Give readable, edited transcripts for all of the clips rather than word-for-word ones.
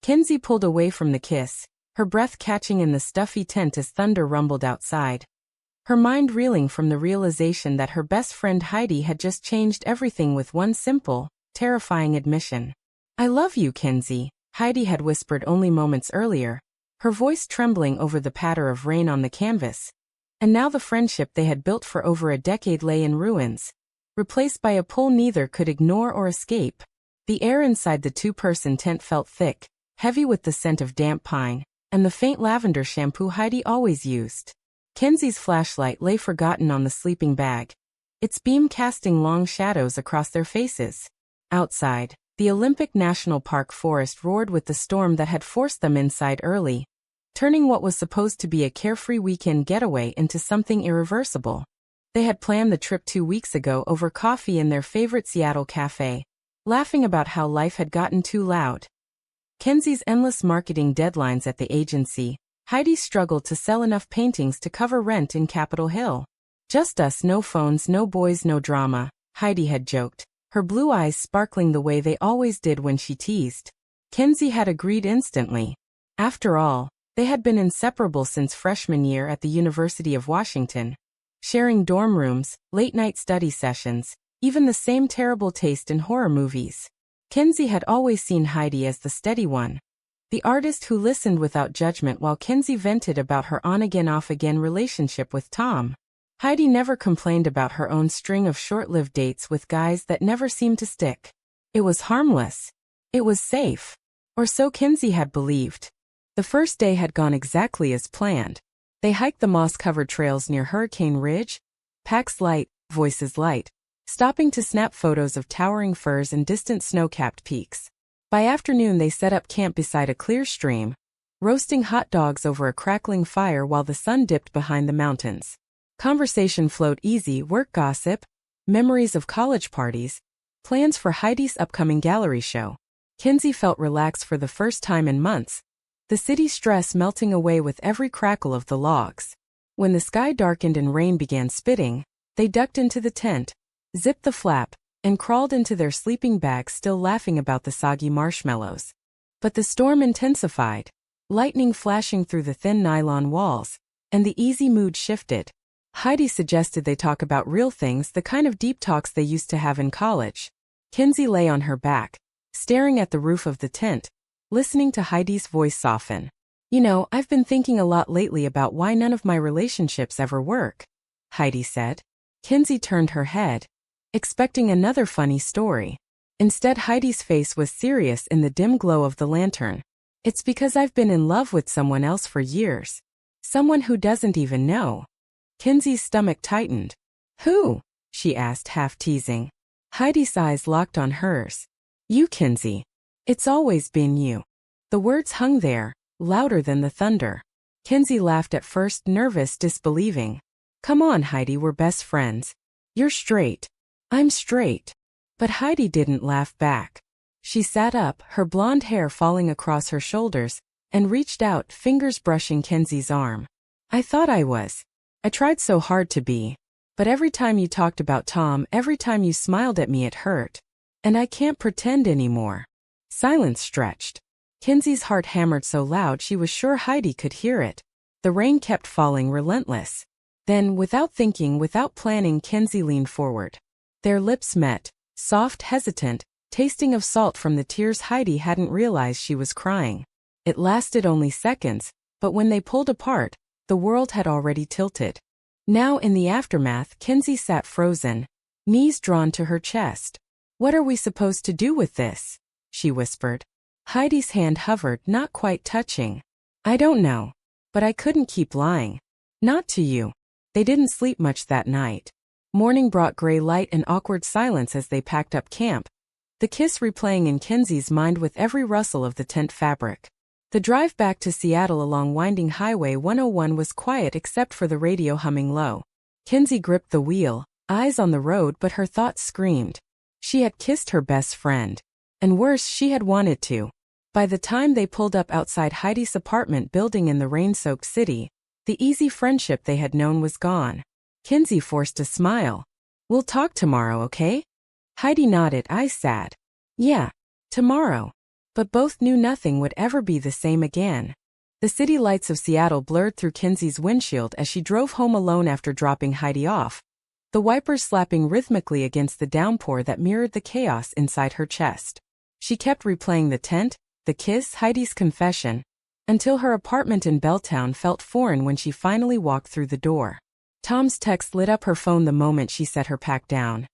Kenzie pulled away from the kiss, her breath catching in the stuffy tent as thunder rumbled outside. Her mind reeling from the realization that her best friend Heidi had just changed everything with one simple, terrifying admission. "I love you, Kenzie," Heidi had whispered only moments earlier, her voice trembling over the patter of rain on the canvas. And now the friendship they had built for over a decade lay in ruins, replaced by a pull neither could ignore or escape. The air inside the two-person tent felt thick, heavy with the scent of damp pine, and the faint lavender shampoo Heidi always used. Kenzie's flashlight lay forgotten on the sleeping bag, its beam casting long shadows across their faces. Outside, the Olympic National Park forest roared with the storm that had forced them inside early, turning what was supposed to be a carefree weekend getaway into something irreversible. They had planned the trip 2 weeks ago over coffee in their favorite Seattle cafe, laughing about how life had gotten too loud. Kenzie's endless marketing deadlines at the agency, Heidi struggled to sell enough paintings to cover rent in Capitol Hill. "Just us, no phones, no boys, no drama," Heidi had joked, her blue eyes sparkling the way they always did when she teased. Kenzie had agreed instantly. After all, they had been inseparable since freshman year at the University of Washington, sharing dorm rooms, late-night study sessions, even the same terrible taste in horror movies. Kenzie had always seen Heidi as the steady one, the artist who listened without judgment while Kenzie vented about her on-again off-again relationship with Tom. Heidi never complained about her own string of short-lived dates with guys that never seemed to stick. It was harmless. It was safe. Or so Kenzie had believed. The first day had gone exactly as planned. They hiked the moss-covered trails near Hurricane Ridge, packs light, voices light, stopping to snap photos of towering firs and distant snow-capped peaks. By afternoon they set up camp beside a clear stream, roasting hot dogs over a crackling fire while the sun dipped behind the mountains. Conversation flowed easy, work gossip, memories of college parties, plans for Heidi's upcoming gallery show. Kenzie felt relaxed for the first time in months, the city stress melting away with every crackle of the logs. When the sky darkened and rain began spitting, they ducked into the tent, zipped the flap, and crawled into their sleeping bags still laughing about the soggy marshmallows. But the storm intensified, lightning flashing through the thin nylon walls, and the easy mood shifted. Heidi suggested they talk about real things, the kind of deep talks they used to have in college. Kenzie lay on her back, staring at the roof of the tent, listening to Heidi's voice soften. "You know, I've been thinking a lot lately about why none of my relationships ever work," Heidi said. Kenzie turned her head, expecting another funny story. Instead, Heidi's face was serious in the dim glow of the lantern. "It's because I've been in love with someone else for years. Someone who doesn't even know." Kenzie's stomach tightened. "Who?" she asked, half teasing. Heidi's eyes locked on hers. "You, Kenzie. It's always been you." The words hung there, louder than the thunder. Kenzie laughed at first, nervous, disbelieving. "Come on, Heidi, we're best friends. You're straight. I'm straight." But Heidi didn't laugh back. She sat up, her blonde hair falling across her shoulders, and reached out, fingers brushing Kenzie's arm. "I thought I was. I tried so hard to be. But every time you talked about Tom, every time you smiled at me, it hurt. And I can't pretend anymore." Silence stretched. Kenzie's heart hammered so loud she was sure Heidi could hear it. The rain kept falling, relentless. Then, without thinking, without planning, Kenzie leaned forward. Their lips met, soft, hesitant, tasting of salt from the tears Heidi hadn't realized she was crying. It lasted only seconds, but when they pulled apart, the world had already tilted. Now in the aftermath, Kenzie sat frozen, knees drawn to her chest. "What are we supposed to do with this?" she whispered. Heidi's hand hovered, not quite touching. "I don't know. But I couldn't keep lying. Not to you." They didn't sleep much that night. Morning brought gray light and awkward silence as they packed up camp, the kiss replaying in Kenzie's mind with every rustle of the tent fabric. The drive back to Seattle along winding Highway 101 was quiet except for the radio humming low. Kenzie gripped the wheel, eyes on the road, but her thoughts screamed. She had kissed her best friend. And worse, she had wanted to. By the time they pulled up outside Heidi's apartment building in the rain-soaked city, the easy friendship they had known was gone. Kenzie forced a smile. "We'll talk tomorrow, okay?" Heidi nodded, eyes sad. "Yeah, tomorrow. but both knew nothing would ever be the same again. The city lights of Seattle blurred through Kenzie's windshield as she drove home alone after dropping Heidi off, the wipers slapping rhythmically against the downpour that mirrored the chaos inside her chest. She kept replaying the tent, the kiss, Heidi's confession, until her apartment in Belltown felt foreign when she finally walked through the door. Tom's text lit up her phone the moment she set her pack down.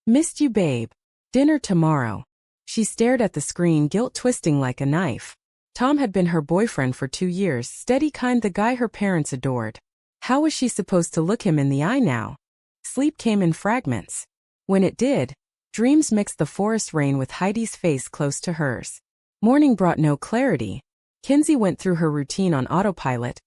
"Missed you, babe. Dinner tomorrow." She stared at the screen, guilt twisting like a knife. Tom had been her boyfriend for 2 years, steady kind, the guy her parents adored. How was she supposed to look him in the eye now? Sleep came in fragments. When it did, dreams mixed the forest rain with Heidi's face close to hers. Morning brought no clarity. Kenzie went through her routine on autopilot.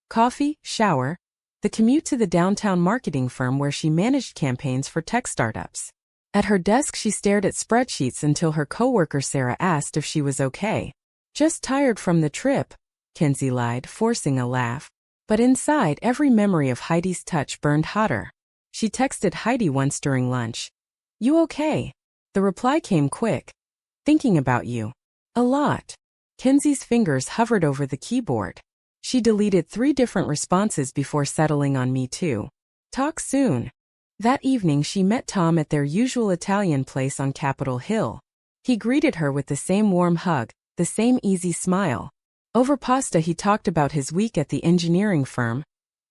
Coffee, shower, the commute to the downtown marketing firm where she managed campaigns for tech startups. At her desk she stared at spreadsheets until her coworker Sarah asked if she was okay. "Just tired from the trip," Kenzie lied, forcing a laugh. But inside, every memory of Heidi's touch burned hotter. She texted Heidi once during lunch. "You okay?" The reply came quick. "Thinking about you. A lot." Kenzie's fingers hovered over the keyboard. She deleted 3 different responses before settling on "me too. Talk soon." That evening she met Tom at their usual Italian place on Capitol Hill. He greeted her with the same warm hug, the same easy smile. Over pasta he talked about his week at the engineering firm,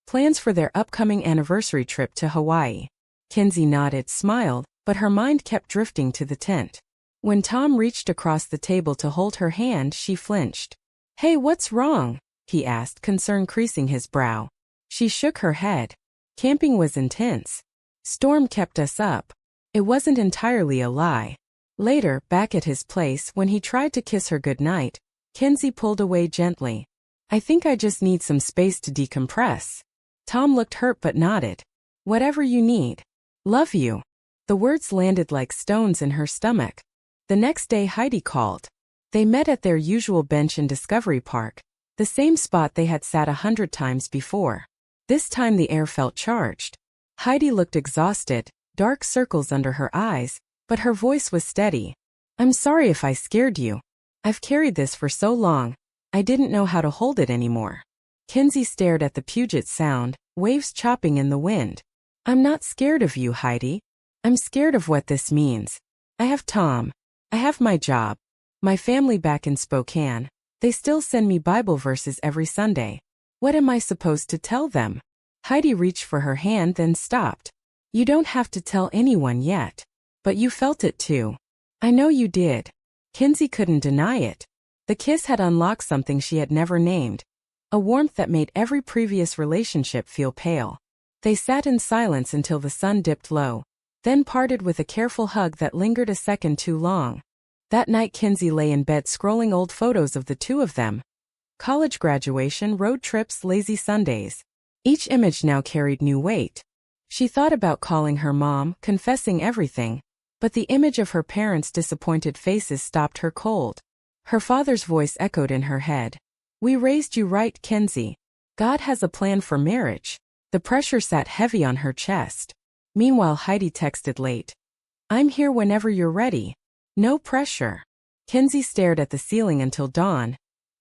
plans for their upcoming anniversary trip to Hawaii. Kenzie nodded, smiled, but her mind kept drifting to the tent. When Tom reached across the table to hold her hand, she flinched. "Hey, what's wrong?" he asked, concern creasing his brow. She shook her head. "Camping was intense. Storm kept us up." It wasn't entirely a lie. Later, back at his place, when he tried to kiss her goodnight, Kenzie pulled away gently. "I think I just need some space to decompress." Tom looked hurt but nodded. "Whatever you need. Love you." The words landed like stones in her stomach. The next day Heidi called. They met at their usual bench in Discovery Park, the same spot they had sat 100 times before. This time the air felt charged. Heidi looked exhausted, dark circles under her eyes, but her voice was steady. "I'm sorry if I scared you. I've carried this for so long, I didn't know how to hold it anymore." Kenzie stared at the Puget Sound, waves chopping in the wind. "I'm not scared of you, Heidi. I'm scared of what this means. I have Tom. I have my job. My family back in Spokane. They still send me Bible verses every Sunday. What am I supposed to tell them?" Heidi reached for her hand, then stopped. "You don't have to tell anyone yet. But you felt it too. I know you did." Kenzie couldn't deny it. The kiss had unlocked something she had never named, a warmth that made every previous relationship feel pale. They sat in silence until the sun dipped low, then parted with a careful hug that lingered a second too long. That night Kenzie lay in bed scrolling old photos of the two of them. College graduation, road trips, lazy Sundays. Each image now carried new weight. She thought about calling her mom, confessing everything, but the image of her parents' disappointed faces stopped her cold. Her father's voice echoed in her head. "We raised you right, Kenzie. God has a plan for marriage." The pressure sat heavy on her chest. Meanwhile Heidi texted late. "I'm here whenever you're ready. No pressure." Kenzie stared at the ceiling until dawn,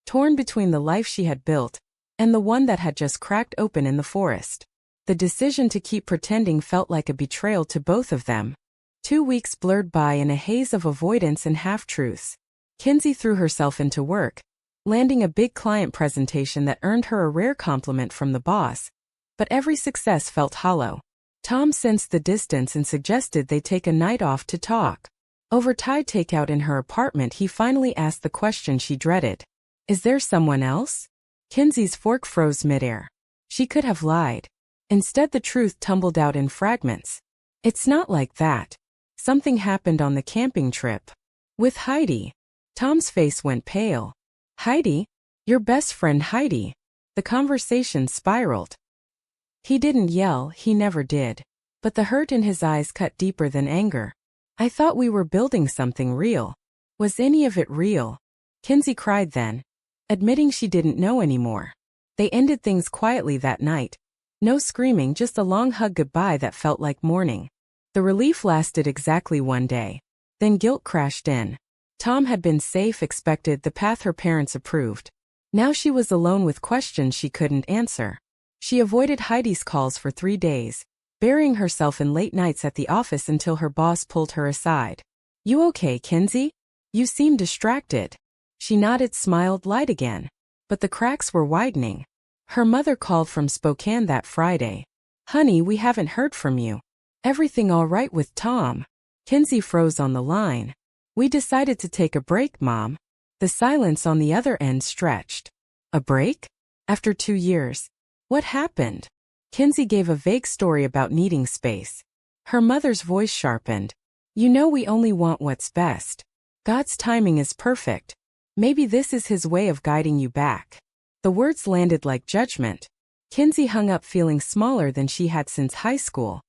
torn between the life she had built and the one that had just cracked open in the forest. The decision to keep pretending felt like a betrayal to both of them. 2 weeks blurred by in a haze of avoidance and half-truths. Kenzie threw herself into work, landing a big client presentation that earned her a rare compliment from the boss. But every success felt hollow. Tom sensed the distance and suggested they take a night off to talk. Over Thai takeout in her apartment he finally asked the question she dreaded. "Is there someone else?" Kenzie's fork froze midair. She could have lied. Instead the truth tumbled out in fragments. "It's not like that. Something happened on the camping trip. With Heidi." Tom's face went pale. "Heidi? Your best friend Heidi?" The conversation spiraled. He didn't yell, he never did. But the hurt in his eyes cut deeper than anger. "I thought we were building something real. Was any of it real?" Kenzie cried then, admitting she didn't know anymore. They ended things quietly that night. No screaming, just a long hug goodbye that felt like mourning. The relief lasted exactly 1 day. Then guilt crashed in. Tom had been safe, expected, the path her parents approved. Now she was alone with questions she couldn't answer. She avoided Heidi's calls for 3 days, burying herself in late nights at the office until her boss pulled her aside. "You okay, Kinsey? You seem distracted." She nodded, smiled, lied again. But the cracks were widening. Her mother called from Spokane that Friday. "Honey, we haven't heard from you. Everything all right with Tom?" Kinsey froze on the line. "We decided to take a break, Mom." The silence on the other end stretched. A break? After 2 years? What happened? Kinsey gave a vague story about needing space. Her mother's voice sharpened. "You know we only want what's best. God's timing is perfect. Maybe this is His way of guiding you back." The words landed like judgment. Kinsey hung up feeling smaller than she had since high school.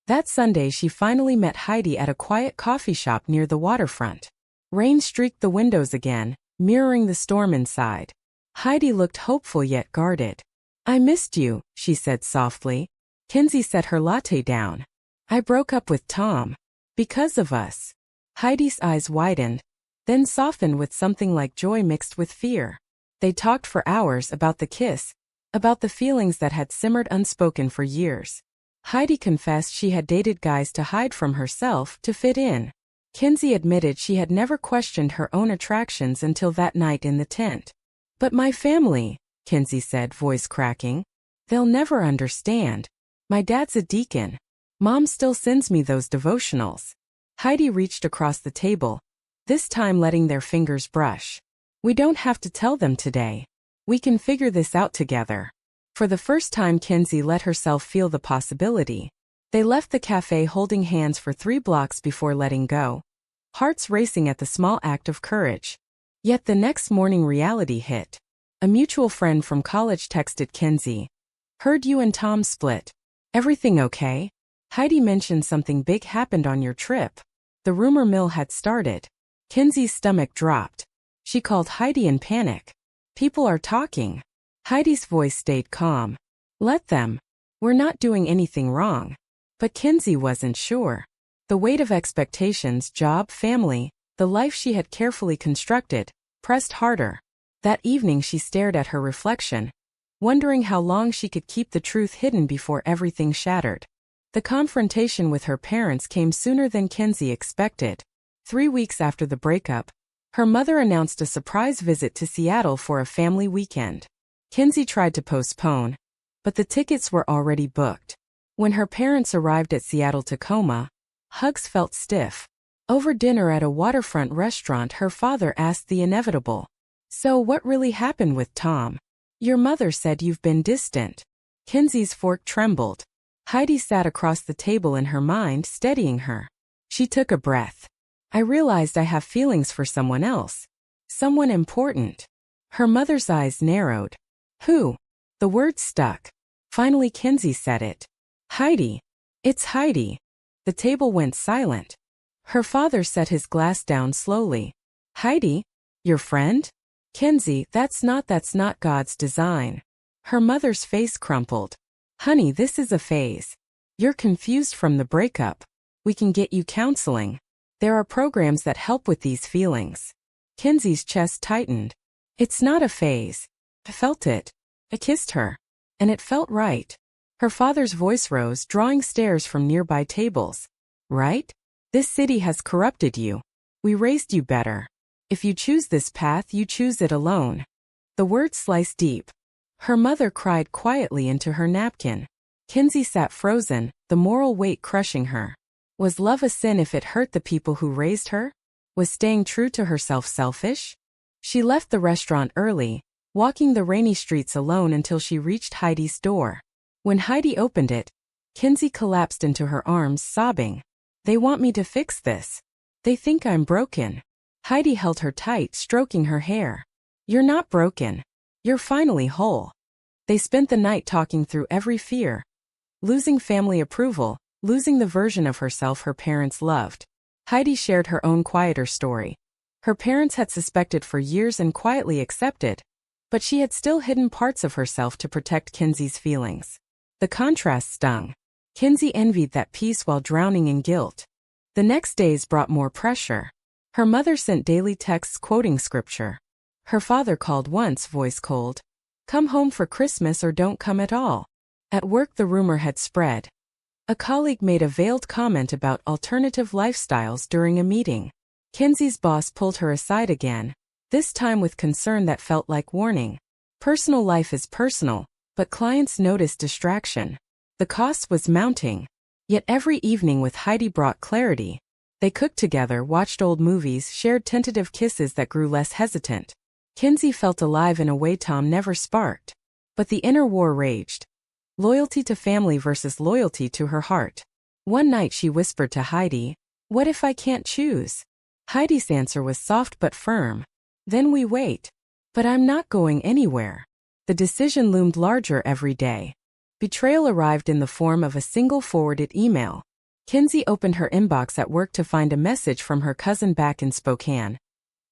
That Sunday she finally met Heidi at a quiet coffee shop near the waterfront. Rain streaked the windows again, mirroring the storm inside. Heidi looked hopeful yet guarded. "I missed you," she said softly. Kinsey set her latte down. "I broke up with Tom. Because of us." Heidi's eyes widened, then softened with something like joy mixed with fear. They talked for hours about the kiss, about the feelings that had simmered unspoken for years. Heidi confessed she had dated guys to hide from herself, to fit in. Kinsey admitted she had never questioned her own attractions until that night in the tent. "But my family," Kinsey said, voice cracking. "They'll never understand. My dad's a deacon. Mom still sends me those devotionals." Heidi reached across the table, this time letting their fingers brush. "We don't have to tell them today. We can figure this out together." For the first time, Kinsey let herself feel the possibility. They left the cafe holding hands for 3 blocks before letting go, hearts racing at the small act of courage. Yet the next morning reality hit. A mutual friend from college texted Kinsey. "Heard you and Tom split. Everything okay? Heidi mentioned something big happened on your trip." The rumor mill had started. Kinsey's stomach dropped. She called Heidi in panic. "People are talking." Heidi's voice stayed calm. "Let them. We're not doing anything wrong." But Kinsey wasn't sure. The weight of expectations, job, family, the life she had carefully constructed, pressed harder. That evening she stared at her reflection, wondering how long she could keep the truth hidden before everything shattered. The confrontation with her parents came sooner than Kinsey expected. 3 weeks after the breakup, her mother announced a surprise visit to Seattle for a family weekend. Kinsey tried to postpone, but the tickets were already booked. When her parents arrived at Seattle-Tacoma, hugs felt stiff. Over dinner at a waterfront restaurant, her father asked the inevitable. "So what really happened with Tom? Your mother said you've been distant." Kinsey's fork trembled. Heidi sat across the table in her mind, steadying her. She took a breath. "I realized I have feelings for someone else. Someone important." Her mother's eyes narrowed. "Who?" The word stuck. Finally Kinsey said it. "Heidi. It's Heidi." The table went silent. Her father set his glass down slowly. "Heidi? Your friend?" "Kinsey, that's not God's design." Her mother's face crumpled. "Honey, this is a phase. You're confused from the breakup. We can get you counseling. There are programs that help with these feelings." Kinsey's chest tightened. "It's not a phase. I felt it. I kissed her. And it felt right." Her father's voice rose, drawing stares from nearby tables. "Right? This city has corrupted you. We raised you better. If you choose this path, you choose it alone." The words sliced deep. Her mother cried quietly into her napkin. Kinsey sat frozen, the moral weight crushing her. Was love a sin if it hurt the people who raised her? Was staying true to herself selfish? She left the restaurant early, walking the rainy streets alone until she reached Heidi's door. When Heidi opened it, Kinsey collapsed into her arms, sobbing. "They want me to fix this. They think I'm broken." Heidi held her tight, stroking her hair. "You're not broken. You're finally whole." They spent the night talking through every fear. Losing family approval, losing the version of herself her parents loved. Heidi shared her own quieter story. Her parents had suspected for years and quietly accepted, but she had still hidden parts of herself to protect Kinsey's feelings. The contrast stung. Kinsey envied that peace while drowning in guilt. The next days brought more pressure. Her mother sent daily texts quoting scripture. Her father called once, voice cold. Come home for Christmas or don't come at all. At work the rumor had spread. A colleague made a veiled comment about alternative lifestyles during a meeting. Kenzie's boss pulled her aside again, this time with concern that felt like warning. Personal life is personal, but clients noticed distraction. The cost was mounting. Yet every evening with Heidi brought clarity. They cooked together, watched old movies, shared tentative kisses that grew less hesitant. Kenzie felt alive in a way Tom never sparked. But the inner war raged. Loyalty to family versus loyalty to her heart. One night she whispered to Heidi, "What if I can't choose?" Heidi's answer was soft but firm. "Then we wait." "But I'm not going anywhere." The decision loomed larger every day. Betrayal arrived in the form of a single forwarded email. Kenzie opened her inbox at work to find a message from her cousin back in Spokane.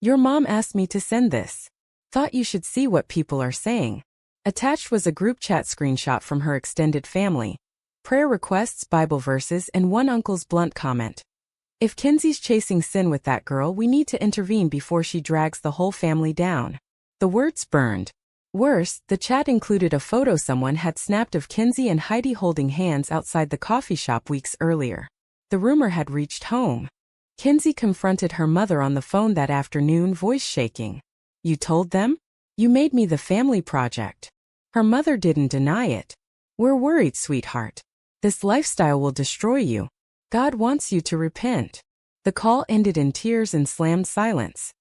"Your mom asked me to send this. Thought you should see what people are saying." Attached was a group chat screenshot from her extended family. Prayer requests, Bible verses, and one uncle's blunt comment. "If Kenzie's chasing sin with that girl, we need to intervene before she drags the whole family down." The words burned. Worse, the chat included a photo someone had snapped of Kenzie and Heidi holding hands outside the coffee shop weeks earlier. The rumor had reached home. Kenzie confronted her mother on the phone that afternoon, voice shaking. "You told them? You made me the family project." Her mother didn't deny it. "We're worried, sweetheart. This lifestyle will destroy you. God wants you to repent." The call ended in tears and slammed silence.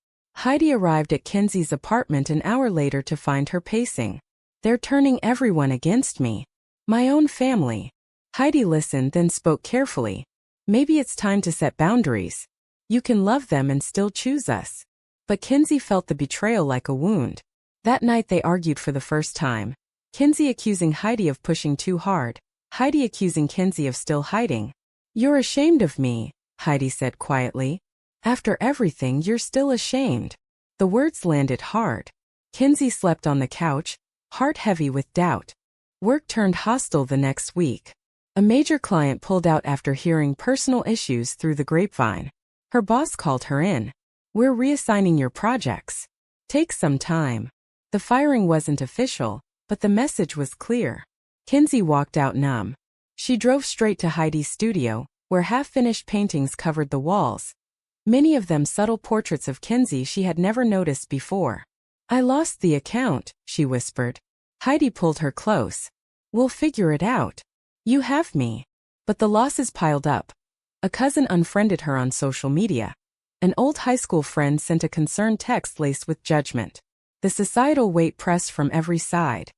Heidi arrived at Kenzie's apartment an hour later to find her pacing. "They're turning everyone against me. My own family." Heidi listened, then spoke carefully. "Maybe it's time to set boundaries. You can love them and still choose us." But Kenzie felt the betrayal like a wound. That night they argued for the first time. Kenzie accusing Heidi of pushing too hard. Heidi accusing Kenzie of still hiding. "You're ashamed of me," Heidi said quietly. "After everything, you're still ashamed." The words landed hard. Kenzie slept on the couch, heart heavy with doubt. Work turned hostile the next week. A major client pulled out after hearing personal issues through the grapevine. Her boss called her in. "We're reassigning your projects. Take some time." The firing wasn't official, but the message was clear. Kenzie walked out numb. She drove straight to Heidi's studio, where half-finished paintings covered the walls. Many of them subtle portraits of Kenzie she had never noticed before. "I lost the account," she whispered. Heidi pulled her close. "We'll figure it out. You have me." But the losses piled up. A cousin unfriended her on social media. An old high school friend sent a concerned text laced with judgment. The societal weight pressed from every side.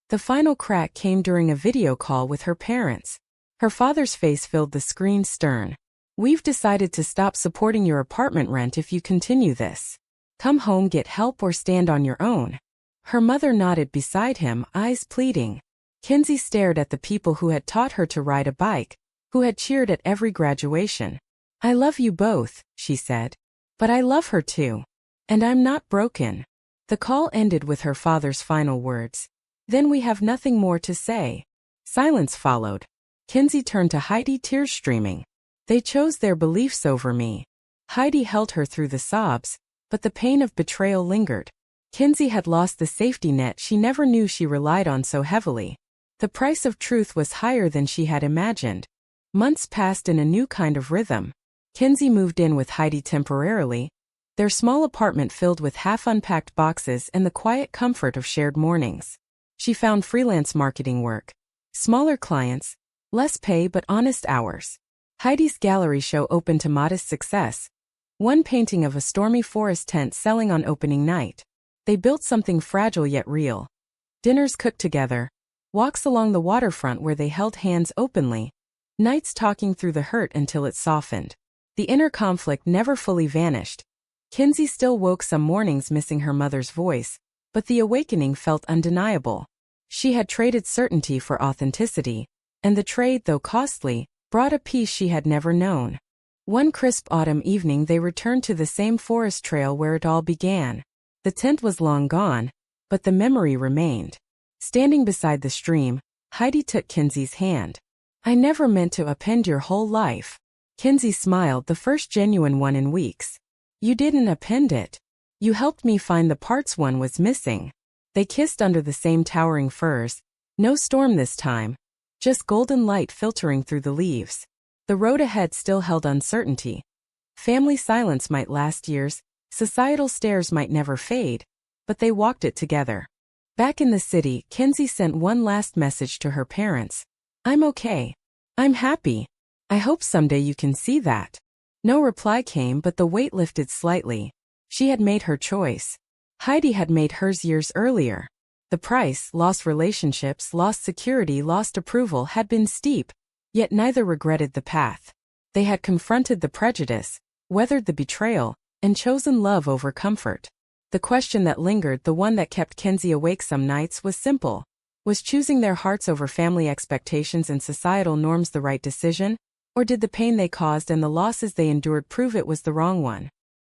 The final crack came during a video call with her parents. Her father's face filled the screen, stern. "We've decided to stop supporting your apartment rent if you continue this. Come home, get help, or stand on your own." Her mother nodded beside him, eyes pleading. Kenzie stared at the people who had taught her to ride a bike, who had cheered at every graduation. "I love you both," she said. "But I love her too. And I'm not broken." The call ended with her father's final words. "Then we have nothing more to say." Silence followed. Kenzie turned to Heidi, tears streaming. "They chose their beliefs over me." Heidi held her through the sobs, but the pain of betrayal lingered. Kenzie had lost the safety net she never knew she relied on so heavily. The price of truth was higher than she had imagined. Months passed in a new kind of rhythm. Kenzie moved in with Heidi temporarily, their small apartment filled with half-unpacked boxes and the quiet comfort of shared mornings. She found freelance marketing work. Smaller clients, less pay but honest hours. Heidi's gallery show opened to modest success. One painting of a stormy forest tent selling on opening night. They built something fragile yet real. Dinners cooked together. Walks along the waterfront where they held hands openly. Nights talking through the hurt until it softened. The inner conflict never fully vanished. Kenzie still woke some mornings missing her mother's voice, but the awakening felt undeniable. She had traded certainty for authenticity, and the trade, though costly, brought a peace she had never known. One crisp autumn evening they returned to the same forest trail where it all began. The tent was long gone, but the memory remained. Standing beside the stream, Heidi took Kenzie's hand. "I never meant to upend your whole life." Kenzie smiled, the first genuine one in weeks. You didn't append it. You helped me find the parts one was missing. They kissed under the same towering firs. No storm this time. Just golden light filtering through the leaves. The road ahead still held uncertainty. Family silence might last years, societal stares might never fade, but they walked it together. Back in the city, Kenzie sent one last message to her parents. I'm okay. I'm happy. I hope someday you can see that. No reply came, but the weight lifted slightly. She had made her choice. Heidi had made hers years earlier. The price, lost relationships, lost security, lost approval, had been steep, yet neither regretted the path. They had confronted the prejudice, weathered the betrayal, and chosen love over comfort. The question that lingered, the one that kept Kenzie awake some nights, was simple. Was choosing their hearts over family expectations and societal norms the right decision? Or did the pain they caused and the losses they endured prove it was the wrong one?